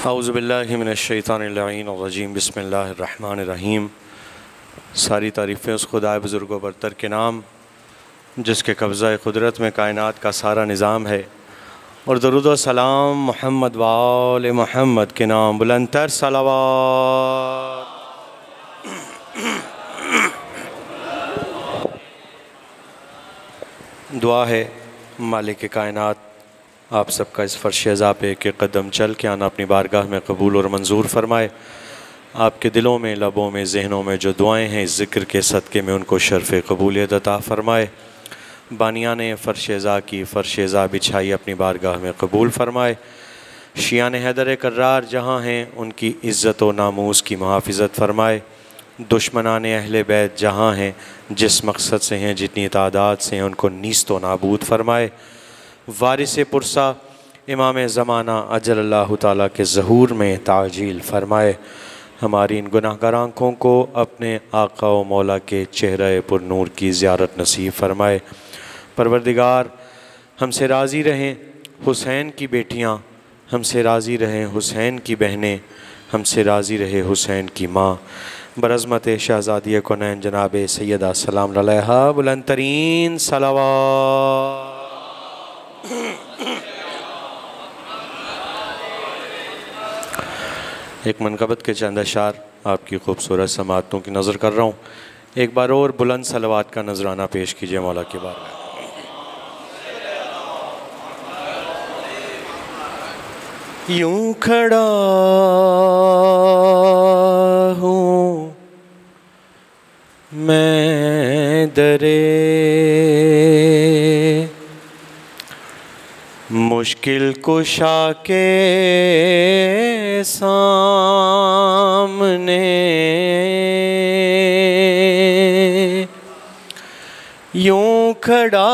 औज़ु बिल्लाहि मिनश्शैतानिर्रजीम बिस्मिल्लाहिर्रहमानिर्रहीम। सारी तारीफ़ें उस खुदाए बुज़ुर्ग व बरतर के नाम जिसके कब्ज़ा क़ुदरत में कायनात का सारा निज़ाम है, और दरूद व सलाम मोहम्मद व आले मोहम्मद के नाम बुलंदतर सलावत। दुआ है मालिक कायनात आप सबका इस फ़र्श अज़ा पे के कदम चल के आना अपनी बारगाह में कबूल और मंजूर फरमाए। आपके दिलों में, लबों में, जहनों में जो दुआएं हैं इस ज़िक्र के सदक़े में उनको शर्फ़ कबूलियत अता फ़रमाए। बानियान फ़र्श अज़ा की फ़र्श अज़ा बिछाई अपनी बारगाह में कबूल फरमाए। शियान हैदर कर्रार जहाँ हैं उनकी इज़्ज़त व नामूस की मुहाफ़िज़त फरमाए। दुश्मनान अहले बैत जहाँ हैं, जिस मकसद से हैं, जितनी तादाद से हैं, उनको नीस्त व नाबूद फरमाए। वारिस पुरसा इमाम ज़माना अजल्लल्लाहु ताला के ज़हूर में ताजील फरमाए। हमारी इन गुनाहगार आँखों को अपने आका व मौला के चेहरे पर नूर की ज़ियारत नसीब फरमाए। परवरदिगार हमसे राज़ी रहें हुसैन की बेटियाँ, हमसे राज़ी रहें हुसैन की बहनें, हमसे राज़ी रहे हुसैन की माँ। बरज़मत शहज़ादी कौनैन जनाब सैयदा सलाम अलैहा बुलंदतरीन सलावत। एक मनकबत के चंद अशार आपकी खूबसूरत समातों की नज़र कर रहा हूँ। एक बार और बुलंद सलवात का नजराना पेश कीजिए मौला के बारे में। यूं खड़ा हूँ मैं दरे मुश्किल कुशा के सामने, यूं खड़ा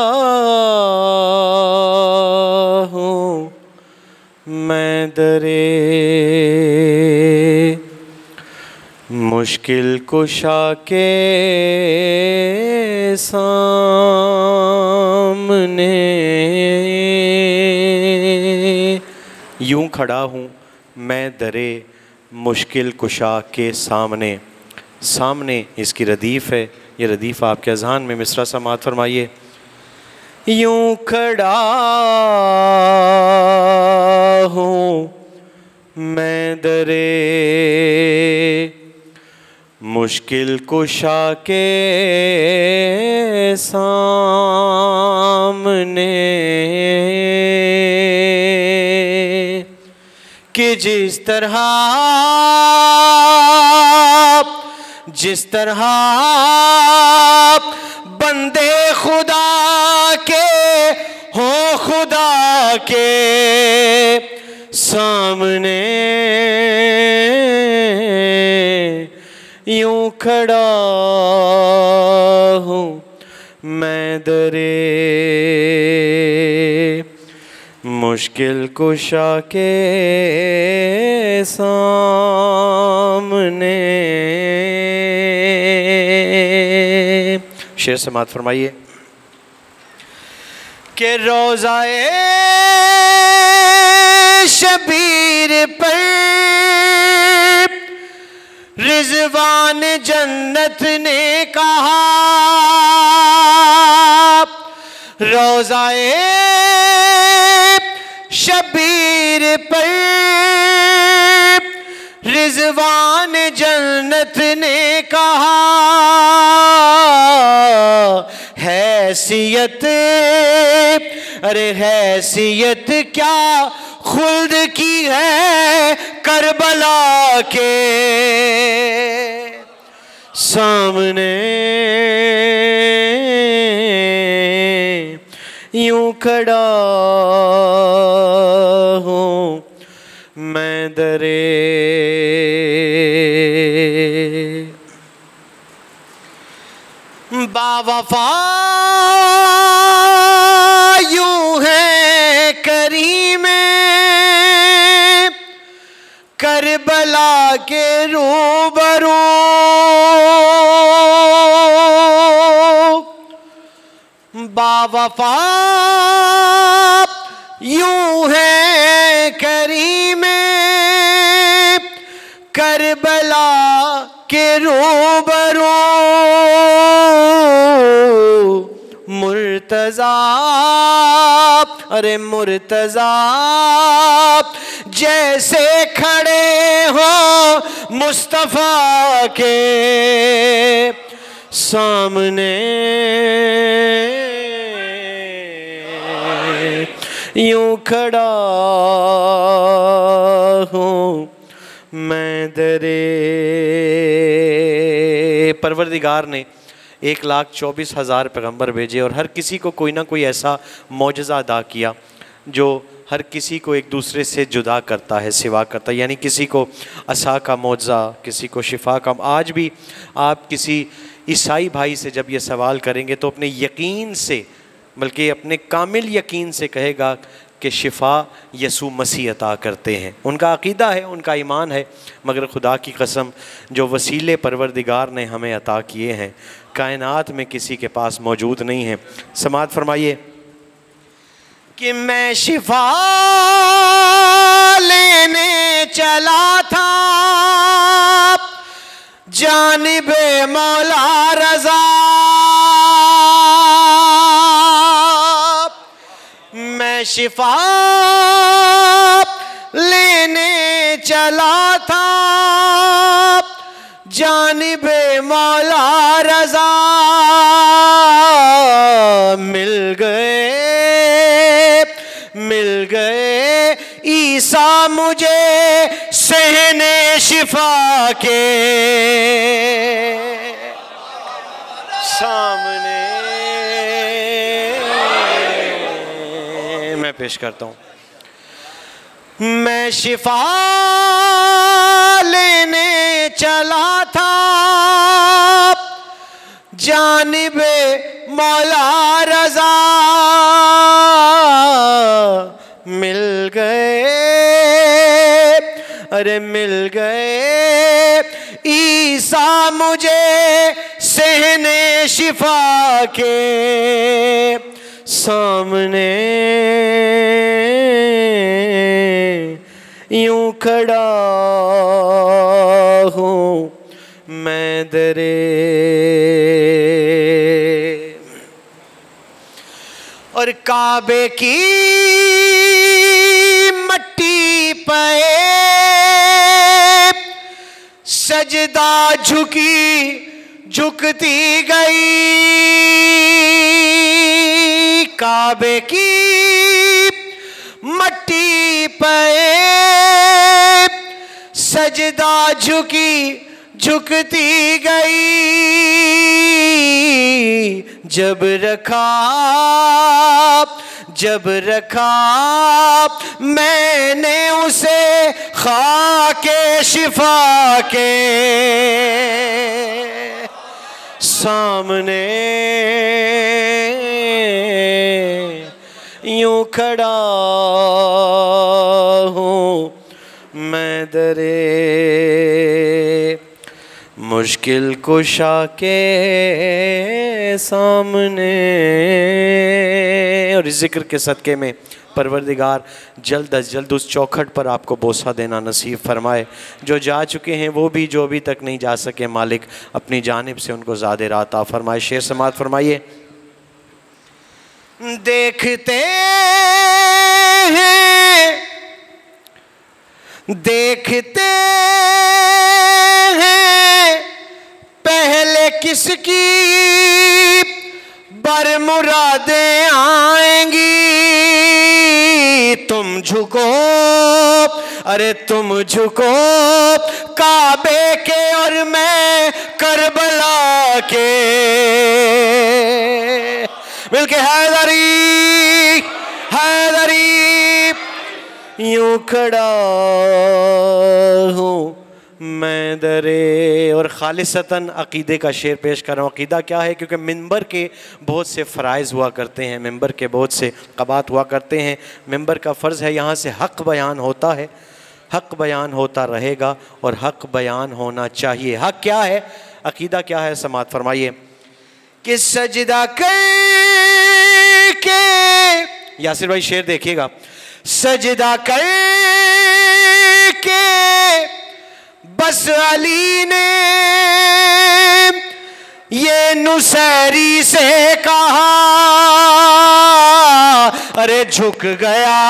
हूँ मैं दरे मुश्किल कुशा के सामने। यूं खड़ा हूँ मैं दरे मुश्किल कुशा के सामने। सामने इसकी रदीफ़ है, ये रदीफ़ आपके अज़हान में मिसरा समात फरमाइए। यूं खड़ा हूँ मैं दरे मुश्किल कुशा के सामने, कि जिस तरह बंदे खुदा के हो खुदा के सामने, यूं खड़ा हूँ मैं दरे मुश्किल कुशा के सामने। शेर समात फरमाइए कि रोज़ाए शबीर पर रिज़वान जन्नत ने कहा, रोज़ाए शबीर पर रिज़वान जन्नत ने कहा, हैसियत अरे हैसियत क्या खुल्द की है करबला के सामने, यूं खड़ा हूँ मैं दरे बावफा यूं है करीमे करबला के रूबरू, बावफा यूं है करीमे करबला के रूबरू मुर्तजा, अरे मुर्तजा जैसे खड़े हो मुस्तफा के सामने, यूं खड़ा हूँ मैं दरे। परवरदिगार ने 1,24,000 पैगंबर भेजे और हर किसी को कोई ना कोई ऐसा मौजज़ा अदा किया जो हर किसी को एक दूसरे से जुदा करता है, सिवा करता है। यानी किसी को असा का मौजज़ा, किसी को शिफा का। आज भी आप किसी ईसाई भाई से जब ये सवाल करेंगे तो अपने यकीन से, बल्कि अपने कामिल यकीन से कहेगा कि शिफा यसू मसीह अता करते हैं। उनका अकीदा है, उनका ईमान है। मगर खुदा की कसम जो वसीले परवरदिगार ने हमें अता किए हैं कायनात में किसी के पास मौजूद नहीं है। समाअत फरमाइए कि मैं शिफा लेने चला था जानिबे मौला रज़ा, मैं शिफा लेने चला था जानिबे मौला रज़ा, मिल गए ईसा मुझे सहने शिफा के सामने। मैं पेश करता हूँ, मैं शिफा लेने चला था जानिबे मौला रज़ा, मिल गए, अरे मिल गए ईसा मुझे सहने शिफा के सामने, यूं खड़ा हूँ मैं दरे। और काबे की मट्टी पे सजदा झुकती गई, काबे की मट्टी पे सजदा झुकती गई, जब रखा मैंने उसे खाके शिफा के सामने, यूं खड़ा हूँ मैं दरे मुश्किल कुशा के सामने। और इस जिक्र के सदक़े में परवरदिगार जल्द अज जल्द उस चौखट पर आपको बोसा देना नसीब फरमाए। जो जा चुके हैं वो भी, जो अभी तक नहीं जा सके, मालिक अपनी जानिब से उनको ज़्यादा रात फरमाए। शेर समाअत फरमाइए। देखते हैं पहले किसकी बरमुरादें आएंगी, तुम झुको, अरे तुम झुको काबे के और मैं करबला के, मिलके हैदरी यूं खड़ा हूँ मैं दरे। और खालिसतन अकीदे का शेर पेश कर रहा हूँ। अकीदा क्या है? क्योंकि मिंबर के बहुत से फ़राइज़ हुआ करते हैं, मिंबर के बहुत से क़बात हुआ करते हैं। मिंबर का फ़र्ज़ है यहाँ से हक़ बयान होता है, हक़ बयान होता रहेगा और हक़ बयान होना चाहिए। हक़ क्या है? अकीदा क्या है? समाअत फरमाइए कि सजदा करके, यासिर भाई शेर देखिएगा, सजदा करके बस मुसैरी से कहा, अरे झुक गया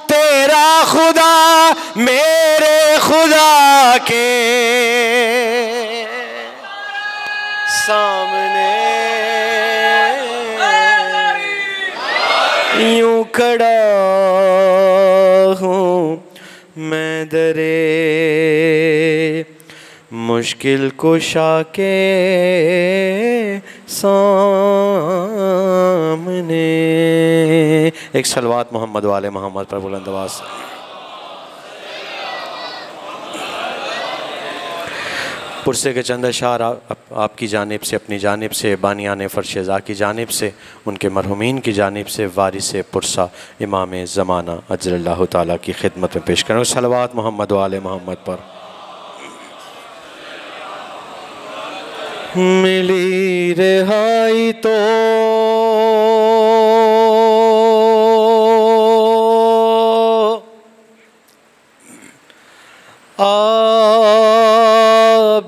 तेरा खुदा मेरे खुदा के सामने, यूं खड़ा हूँ मैं दरे मुश्किल कुशा के सामने। एक सलवात मोहम्मद वाले मोहम्मद पर बुलंद आवाज़ से। पुरसे के चंद अशार आपकी जानिब से, अपनी जानिब से, बानियान फ़र्शेज़ा की जानिब से, उनके मरहुमीन की जानिब से, वारिस पुरसा इमाम ज़माना अजल्लल्लाहु ताला की खिदमत में पेश करें सलवात मोहम्मद वाले मोहम्मद पर। मिली रिहाई तो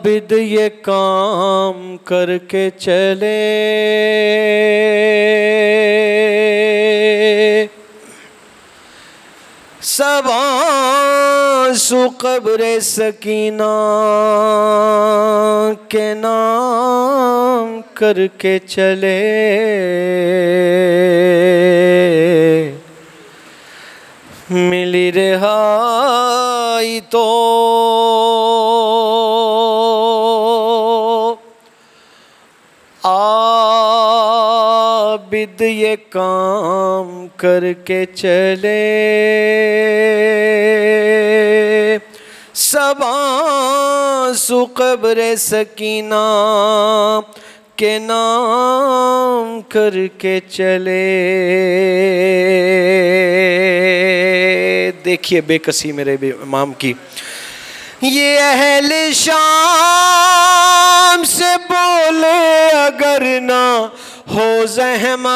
आबिद ये काम करके चले, सब आंसू क़ब्र सकीना के नाम करके चले। मिली रिहाई तो आबिद ये काम करके चले, सब आंसू क़ब्र सकीना के नाम करके चले। देखिए बेकसी मेरे इमाम की, ये अहले शाम से बोले अगर ना हो ज़हमत,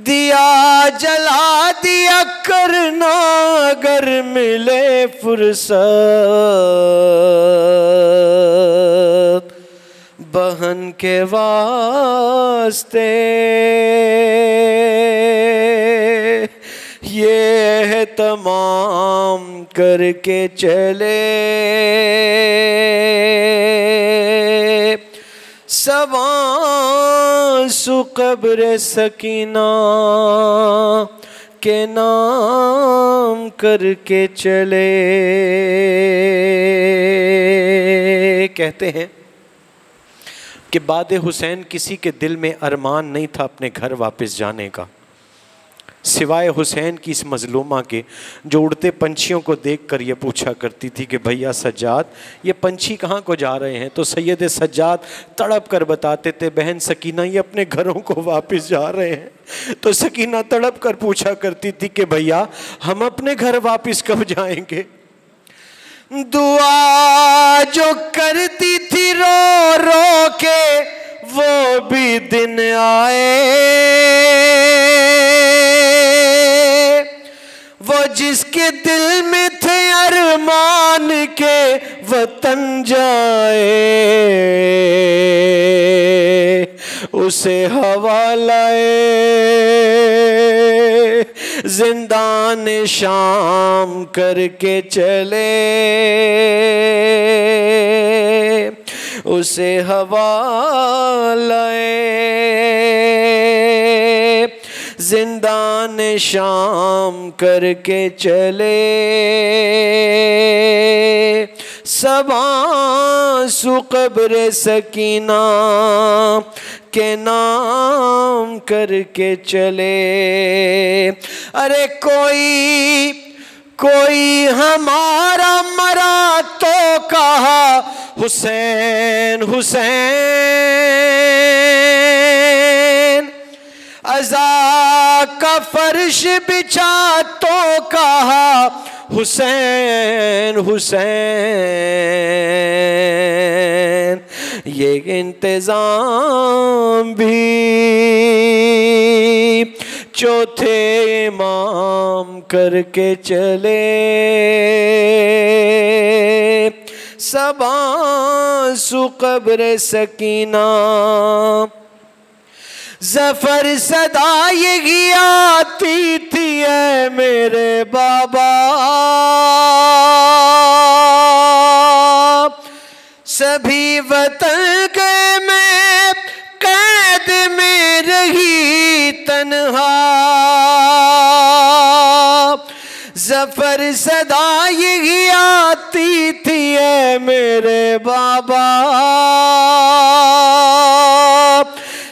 दिया जला दिया करना अगर मिले फुर्सत, बहन के वास्ते ये तमाम करके चले, सब आंसू क़ब्र सकीना के नाम करके चले। कहते हैं कि बाद हुसैन किसी के दिल में अरमान नहीं था अपने घर वापस जाने का, सिवाय हुसैन की इस मजलूमा के, जो उड़ते पंछियों को देखकर ये पूछा करती थी कि भैया सज्जाद ये पंछी कहाँ को जा रहे हैं। तो सैयद सज्जाद तड़प कर बताते थे बहन सकीना ये अपने घरों को वापस जा रहे हैं। तो सकीना तड़प कर पूछा करती थी कि भैया हम अपने घर वापस कब जाएंगे। दुआ जो करती थी रो रो के वो भी दिन आए, वो जिसके दिल में थे अरमान के वतन जाए, उसे हवा लाए जिंदान शाम करके चले, उसे हवा लाए जिंदान शाम करके चले, सब आंसू क़ब्र सकीना के नाम करके चले। अरे कोई हमारा मरा तो कहा हुसैन हुसैन, अज़ा का फर्श बिछा तो कहा हुसैन हुसैन। ये इंतज़ाम भी चौथे इमाम करके चले सबासु कब्र सकीना। ज़फ़र सदा ये आती थी ऐ मेरे बाबा, सभी वतन के मैं कैद में रही तन्हा। ज़फ़र सदा ये आती थी ऐ मेरे बाबा,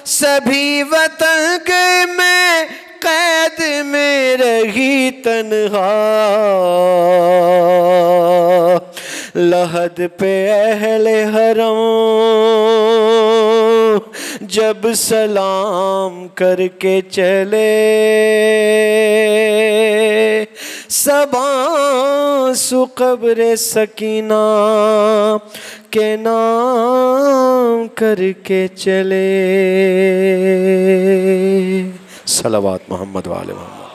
सभी वतन के मैं कैद में रही तन्हा। लहद पे अहले हरम जब सलाम करके चले सबासु कब्र सकीना के नाम करके चले। सलावत मोहम्मद वाले मोहम्मद।